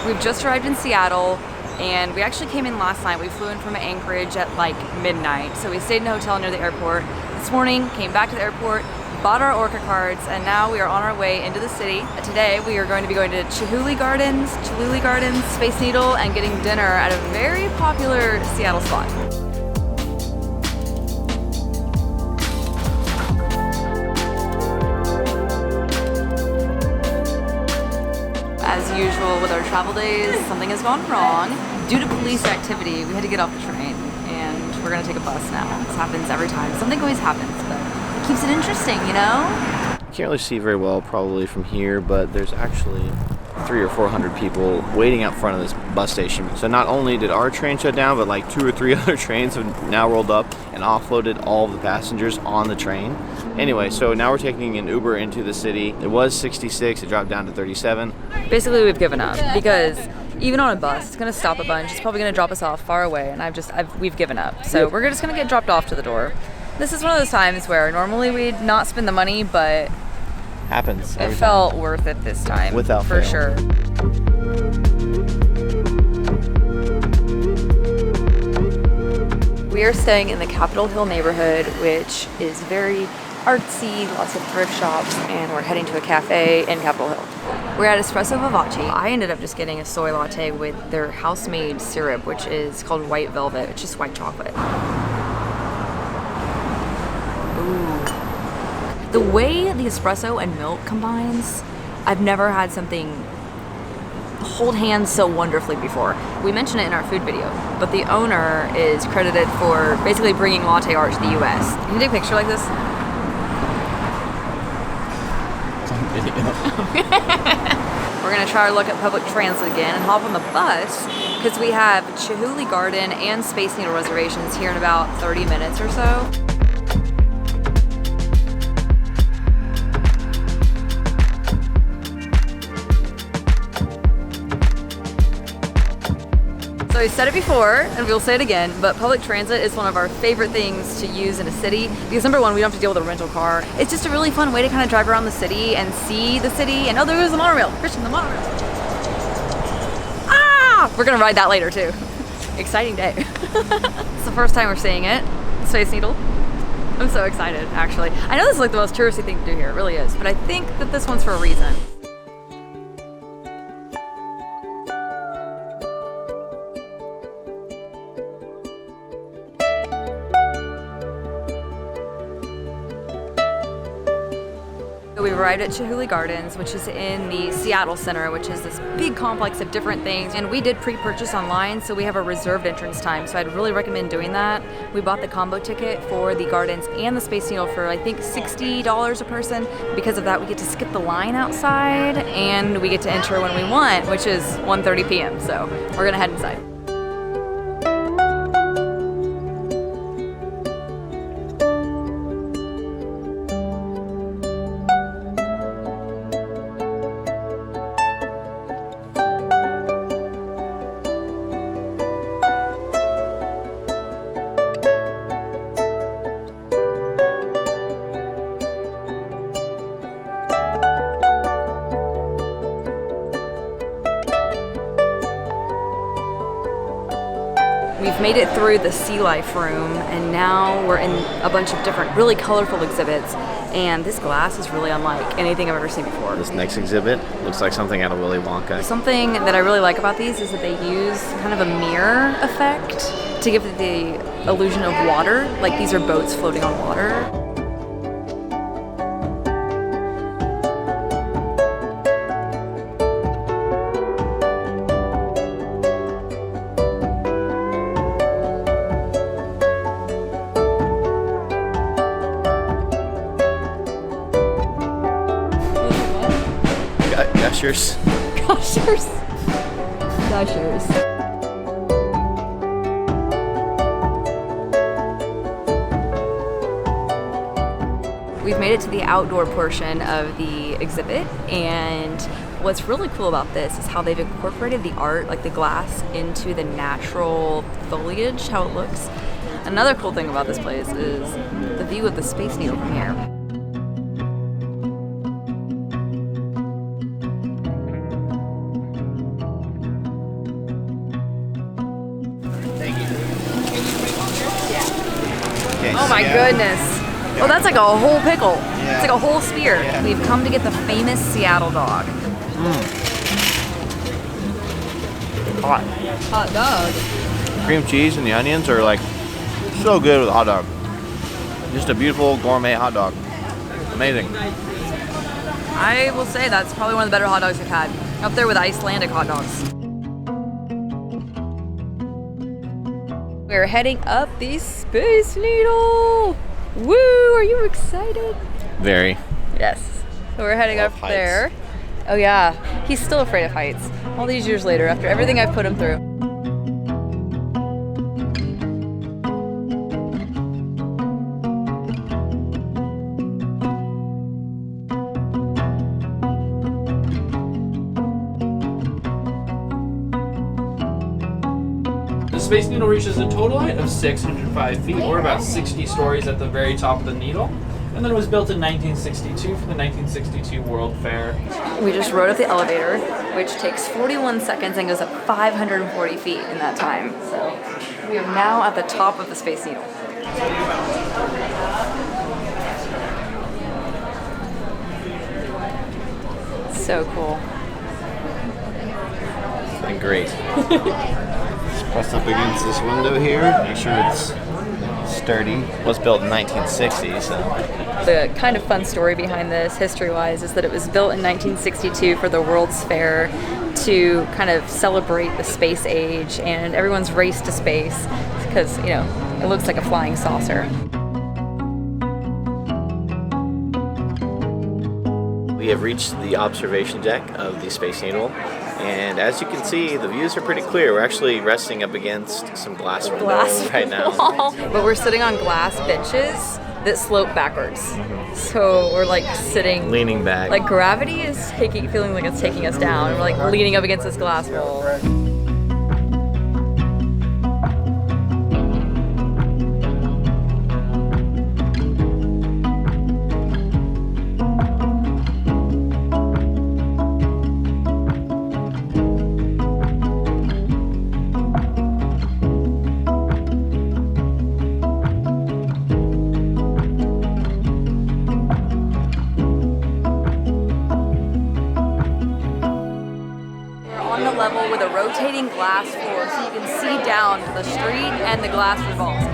We've just arrived in Seattle, and we actually came in last night. We flew in from Anchorage at like midnight, so we stayed in a hotel near the airport. This morning, came back to the airport, bought our Orca cards, and now we are on our way into the city. Today, we are going to be going to Chihuly Gardens, Space Needle, and getting dinner at a very popular Seattle spot. As usual with our travel days, something has gone wrong. Due to police activity, we had to get off the train, and we're gonna take a bus now. This happens every time. Something always happens, but it keeps it interesting, you know? You can't really see very well probably from here, but there's actually 300 or 400 people waiting out front of this bus station. So not only did our train shut down, but like 2 or 3 other trains have now rolled up and offloaded all of the passengers on the train. Anyway, so now we're taking an Uber into the city. It was 66, it dropped down to 37. Basically, we've given up because even on a bus, it's gonna stop a bunch. It's probably gonna drop us off far away, and we've given up. So we're just gonna get dropped off to the door. This is one of those times where normally we'd not spend the money, but happens. It felt worth it this time. Without for fail. Sure. We are staying in the Capitol Hill neighborhood, which is very artsy, lots of thrift shops, and we're heading to a cafe in Capitol Hill. We're at Espresso Vivace. I ended up just getting a soy latte with their house-made syrup, which is called White Velvet. It's just white chocolate. Ooh. The way the espresso and milk combines, I've never had something hold hands so wonderfully before. We mentioned it in our food video, but the owner is credited for basically bringing latte art to the US. Can you take a picture like this? We're gonna try our luck at public transit again and hop on the bus because we have Chihuly Garden and Space Needle reservations here in about 30 minutes or so. So we said it before, and we'll say it again, but public transit is one of our favorite things to use in a city because number one, we don't have to deal with a rental car. It's just a really fun way to kind of drive around the city and see the city. And oh, there goes the monorail. Christian, the monorail. Ah! We're gonna ride that later too. Exciting day. It's the first time we're seeing it, Space Needle. I'm so excited, actually. I know this is like the most touristy thing to do here, it really is, but I think that this one's for a reason. We've arrived at Chihuly Gardens, which is in the Seattle Center, which is this big complex of different things. And we did pre-purchase online, so we have a reserved entrance time. So I'd really recommend doing that. We bought the combo ticket for the Gardens and the Space Needle for I think $60 a person. Because of that, we get to skip the line outside and we get to enter when we want, which is 1:30 p.m. So we're gonna head inside. We've made it through the sea life room, and now we're in a bunch of different really colorful exhibits, and this glass is really unlike anything I've ever seen before. This next exhibit looks like something out of Willy Wonka. Something that I really like about these is that they use kind of a mirror effect to give the illusion of water, like these are boats floating on water. Gushers. Gushers. Gushers. We've made it to the outdoor portion of the exhibit, and what's really cool about this is how they've incorporated the art, like the glass, into the natural foliage, how it looks. Another cool thing about this place is the view of the Space Needle from here. Okay. Oh my goodness. Oh, that's like a whole pickle. It's like a whole spear. Yeah. We've come to get the famous Seattle dog. Hot. Hot dog. Cream cheese and the onions are like so good with a hot dog. Just a beautiful gourmet hot dog. Amazing. I will say that's probably one of the better hot dogs we've had. Up there with Icelandic hot dogs. We're heading up the Space Needle. Woo! Are you excited? Very. Yes. So we're heading up Heights. there. Oh yeah, he's still afraid of heights. All these years later, after everything I've put him through. The Space Needle reaches a total height of 605 feet, or about 60 stories at the very top of the needle. And then it was built in 1962 for the 1962 World Fair. We just rode up the elevator, which takes 41 seconds and goes up 540 feet in that time. So we are now at the top of the Space Needle. So cool. It's been great. Just press up against this window here. Make sure it's sturdy. It was built in 1960, so. The kind of fun story behind this, history-wise, is that it was built in 1962 for the World's Fair to kind of celebrate the space age, and everyone's race to space because, you know, it looks like a flying saucer. We have reached the observation deck of the Space Needle, and as you can see, the views are pretty clear. We're actually resting up against some glass window right now. Wall. But we're sitting on glass benches that slope backwards. So we're like sitting, Leaning back. like gravity is feeling like it's taking us down. We're like leaning up against this glass wall. Level with a rotating glass floor so you can see down the street and the glass revolves.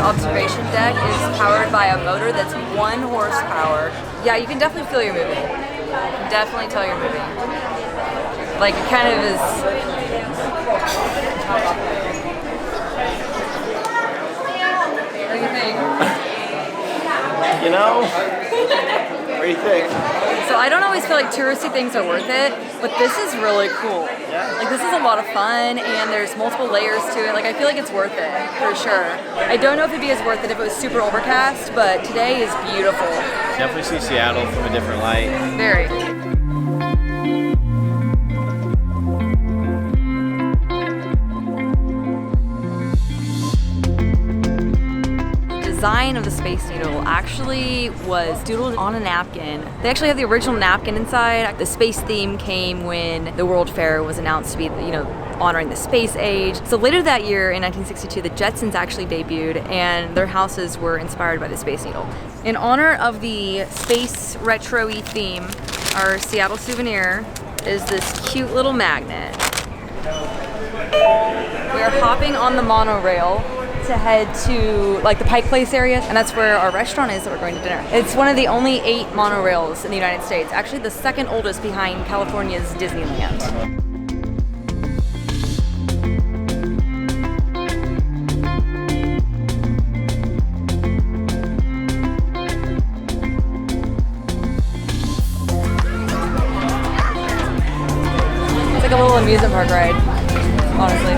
Observation deck is powered by a motor that's 1 horsepower. Yeah, you can definitely feel you're moving. You can definitely tell you're moving. Like it kind of is. What do you think? You know? What do you think? So I don't always feel like touristy things are worth it, but this is really cool. Like this is a lot of fun and there's multiple layers to it. Like I feel like it's worth it, for sure. I don't know if it'd be as worth it if it was super overcast, but today is beautiful. Definitely see Seattle from a different light. Very. The design of the Space Needle actually was doodled on a napkin. They actually have the original napkin inside. The space theme came when the World Fair was announced to be, you know, honoring the space age. So later that year in 1962, the Jetsons actually debuted and their houses were inspired by the Space Needle. In honor of the space retro-y theme, our Seattle souvenir is this cute little magnet. We are hopping on the monorail to head to like the Pike Place area, and that's where our restaurant is that we're going to dinner. It's one of the only 8 monorails in the United States, actually the second oldest behind California's Disneyland. It's like a little amusement park ride, honestly.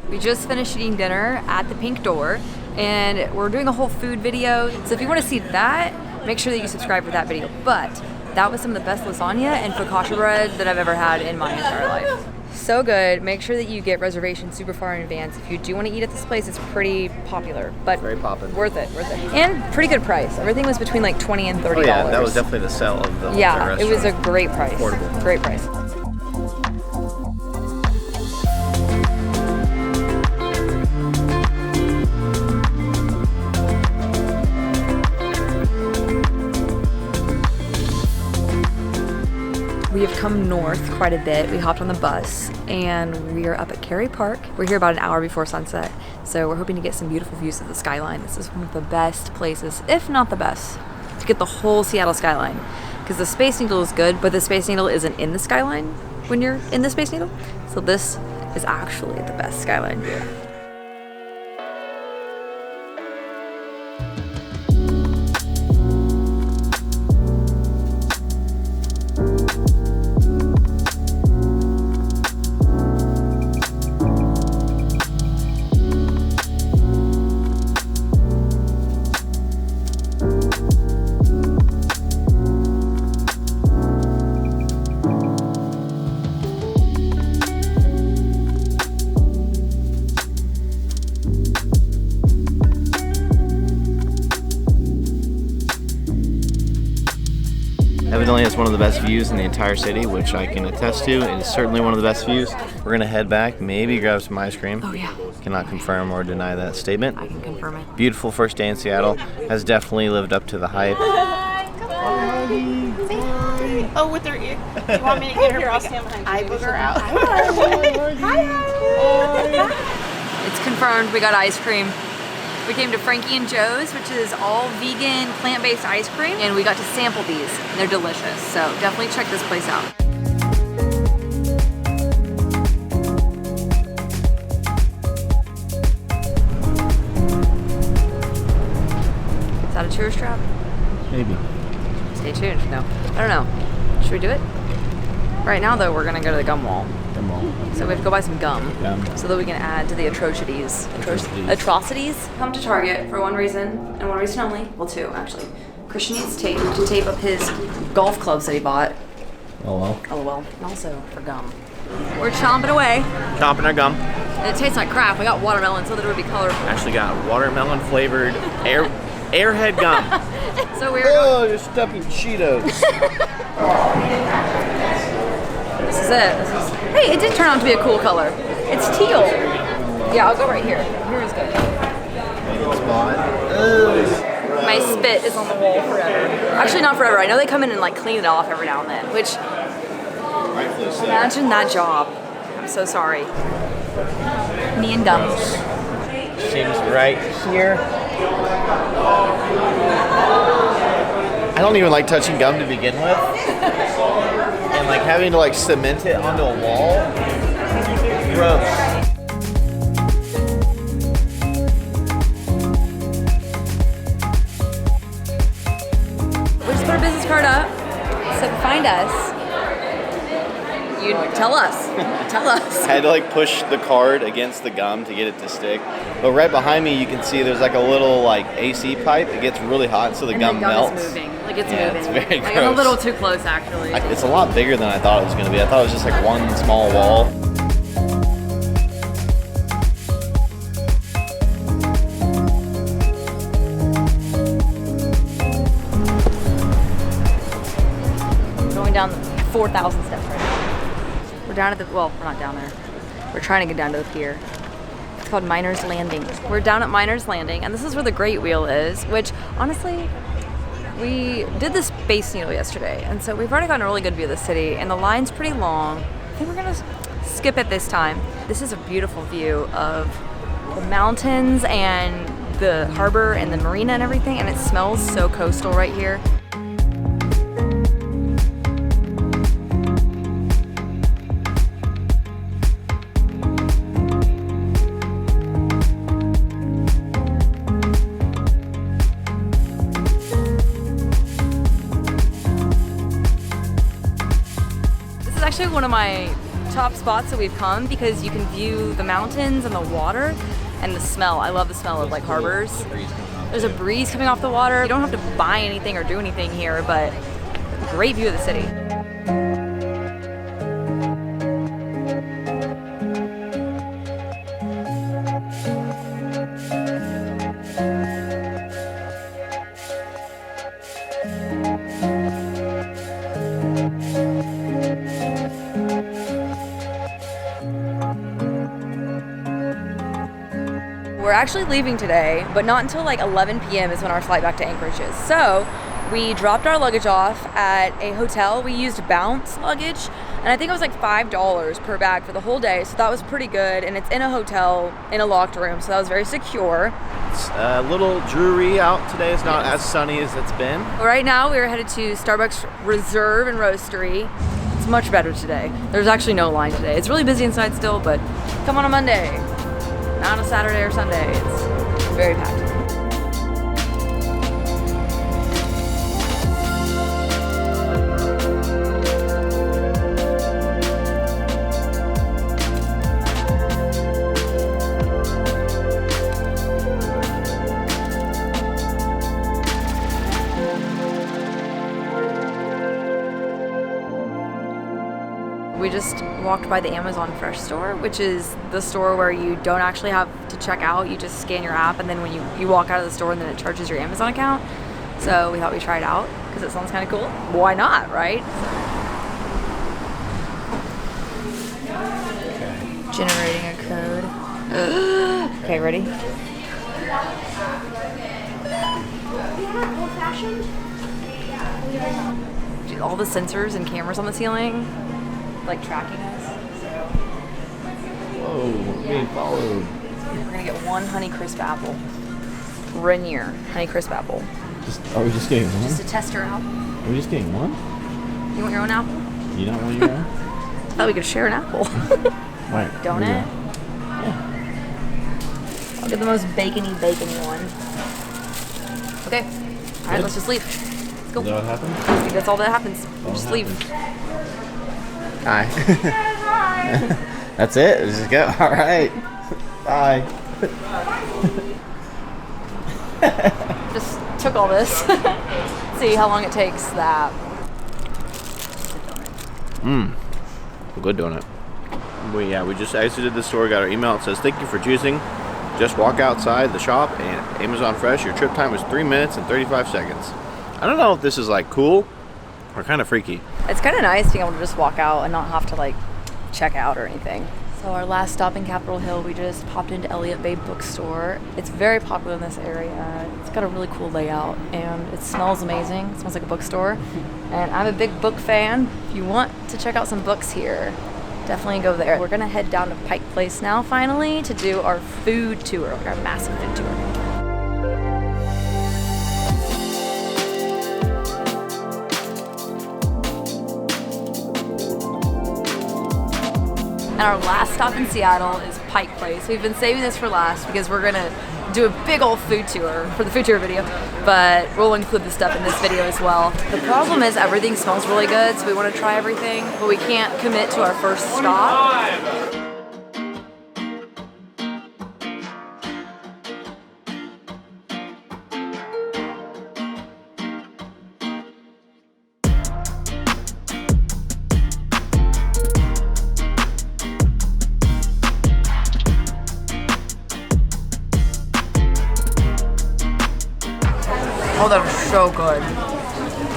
We just finished eating dinner at the Pink Door, and we're doing a whole food video. So if you want to see that, make sure that you subscribe for that video. But that was some of the best lasagna and focaccia bread that I've ever had in my entire life. So good. Make sure that you get reservations super far in advance. If you do want to eat at this place, it's pretty popular, but Very poppin'. worth it. And pretty good price. Everything was between like $20 and $30. Oh yeah, that was definitely the sell of the Yeah, restaurant. it was a great price. Affordable. Great price. We have come north quite a bit. We hopped on the bus and we are up at Kerry Park. We're here about an hour before sunset, so we're hoping to get some beautiful views of the skyline. This is one of the best places, if not the best, to get the whole Seattle skyline. Because the Space Needle is good, but the Space Needle isn't in the skyline when you're in the Space Needle. So this is actually the best skyline view. Evidently, it's one of the best views in the entire city, which I can attest to. It is certainly one of the best views. We're gonna head back, maybe grab some ice cream. Oh yeah, Cannot confirm or deny that statement. I can confirm it. Beautiful first day in Seattle. Has definitely lived up to the hype. Oh, with her ear. You want me to get her? Here, I'll stand behind you. I booger out. It's confirmed, we got ice cream. We came to Frankie and Joe's, which is all vegan, plant-based ice cream, and we got to sample these. They're delicious, so definitely check this place out. Is that a tourist trap? Maybe. Stay tuned. No, I don't know. Should we do it? Right now, though, we're gonna go to the gum wall. So we have to go buy some gum so that we can add to the atrocities. Atrocities? Come to Target for one reason, and one reason only. Well, two, actually. Christian needs tape to tape up his golf clubs that he bought. Oh well. LOL. And also for gum. We're chomping away. Chomping our gum. And it tastes like crap. We got watermelon so that it would be colorful. Actually got watermelon flavored airhead gum. So we're Oh, you're stuffing Cheetos. This is it. Hey, it did turn out to be a cool color. It's teal. Yeah, I'll go right here. Here is good. My spit is on the wall forever. Actually, not forever. I know they come in and like clean it off every now and then, which, imagine that job. I'm so sorry. Me and gum. Seems right here. I don't even like touching gum to begin with. And like having to like cement it onto a wall. Gross. We just put our business card up. So to find us, you tell us. Tell us. I had to like push the card against the gum to get it to stick. But right behind me you can see there's like a little like AC pipe. It gets really hot so the And gum the gum melts. is moving. Like it's Yeah, moving. it's very like I'm a gross. little too close actually. It's a lot bigger than I thought it was going to be. I thought it was just like one small wall. Going down 4,000 steps right now. We're down at the, well, we're not down there. We're trying to get down to the pier. It's called Miners Landing. We're down at Miners Landing, and this is where the Great Wheel is, which honestly, we did the Space Needle yesterday, and so we've already gotten a really good view of the city, and the line's pretty long. I think we're gonna skip it this time. This is a beautiful view of the mountains and the harbor and the marina and everything, and it smells so coastal right here. This is actually one of my rooftop spots that we've come because you can view the mountains and the water and the smell. I love the smell of like harbors. There's a breeze coming off the water. You don't have to buy anything or do anything here, but great view of the city. We're actually leaving today, but not until like 11 p.m. is when our flight back to Anchorage is. So we dropped our luggage off at a hotel. We used Bounce luggage, and I think it was like $5 per bag for the whole day. So that was pretty good, and it's in a hotel in a locked room, so that was very secure. It's a little dreary out today. It's not as sunny as it's been. Right now we are headed to Starbucks Reserve and Roastery. It's much better today. There's actually no line today. It's really busy inside still, but come on a Monday. Not on a Saturday or Sunday. It's very packed. We just walked by the Amazon Fresh store, which is the store where you don't actually have to check out. You just scan your app, and then when you walk out of the store, and then it charges your Amazon account. So we thought we'd try it out because it sounds kind of cool. Why not, right? Okay. Generating a code. Okay, ready? Dude, all the sensors and cameras on the ceiling, like tracking us. Whoa, we're being followed. We're gonna get one Honey Crisp apple. Rainier Honey Crisp apple. Are we just getting one? Just to test her out. Are we just getting one? You want your own apple? You don't want your own? I thought we could share an apple. Right. Don't it? Yeah. I'll get the most bacony one. Okay. All right, let's just leave. Let's go. Is that what happened? I think that's all that happens. We'll just leave. Hi. That's it? Just go? All right. Bye. Just took all this. See how long it takes that. Good donut. We just exited the store, got our email. It says, thank you for choosing. Just walk outside the shop and Amazon Fresh. Your trip time was 3 minutes and 35 seconds. I don't know if this is like cool or kind of freaky. It's kind of nice being able to just walk out and not have to like check out or anything. So our last stop in Capitol Hill, we just popped into Elliot Bay Book Co. It's very popular in this area. It's got a really cool layout and it smells amazing. It smells like a bookstore. And I'm a big book fan. If you want to check out some books here, definitely go there. We're gonna head down to Pike Place now finally to do our food tour, like our massive food tour. And our last stop in Seattle is Pike Place. We've been saving this for last because we're gonna do a big old food tour for the food tour video, but we'll include the stuff in this video as well. The problem is everything smells really good, so we want to try everything, but we can't commit to our first stop. Oh, that is so good.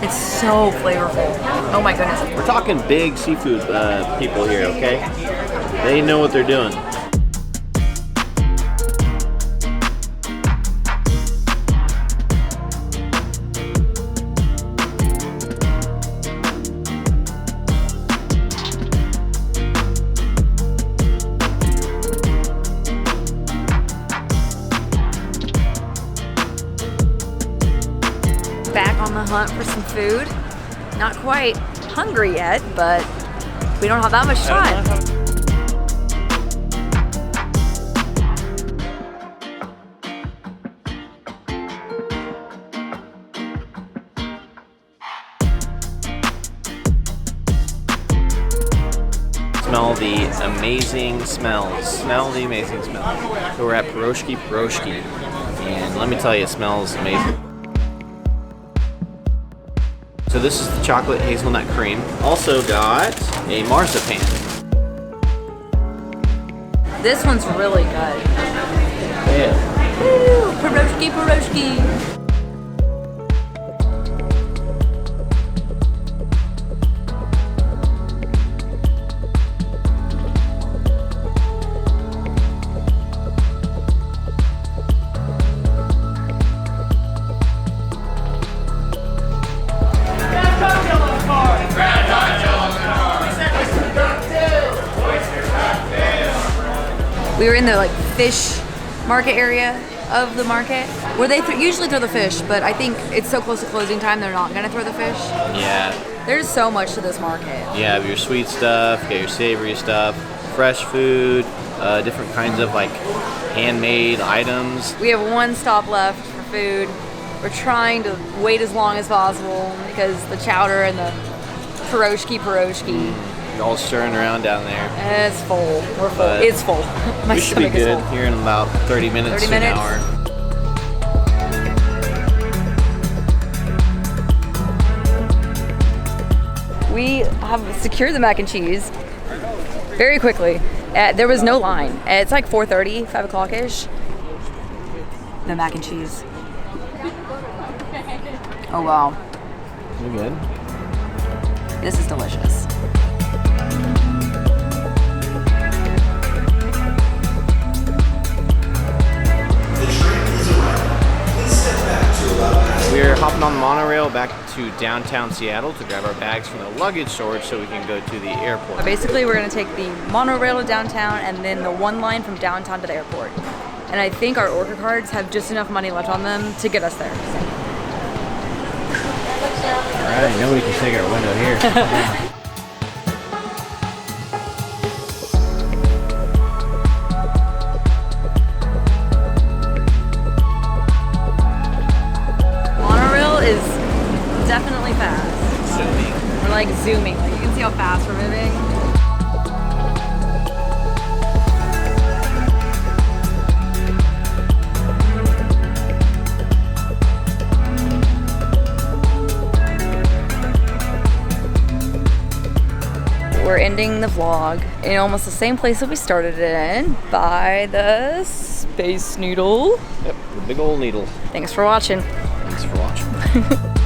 It's so flavorful. Oh my goodness. We're talking big seafood people here, okay? They know what they're doing. Back on the hunt for some food. Not quite hungry yet, but we don't have that much time. Smell the amazing smells. Smell the amazing smells. So we're at Pierogi, and let me tell you, it smells amazing. So this is the chocolate hazelnut cream. Also got a marzipan. This one's really good. Yeah. Woo! Pierogi. We were in the like fish market area of the market where they usually throw the fish, but I think it's so close to closing time they're not gonna throw the fish. Yeah. There's so much to this market. You have your sweet stuff, you got your savory stuff, fresh food, different kinds of like handmade items. We have one stop left for food. We're trying to wait as long as possible because the chowder and the pierogi. You're all stirring around down there. It's full. We're full. But It's full. My we should be stomach is good full. here in about 30 minutes 30 to an minutes. hour. We have secured the mac and cheese very quickly. There was no line. It's like 4:30, 5 o'clock-ish. The mac and cheese. Oh wow, You good? this is delicious. We're hopping on the monorail back to downtown Seattle to grab our bags from the luggage storage so we can go to the airport. Basically, we're gonna take the monorail to downtown and then the one line from downtown to the airport. And I think our Orca cards have just enough money left on them to get us there. Alright, nobody can take our window here. Monorail is definitely fast. Zooming. We're like zooming. Like you can see how fast we're moving. We're ending the vlog in almost the same place that we started it in, by the Space Needle. Yep, the big old needle. Thanks for watching. Thanks for watching.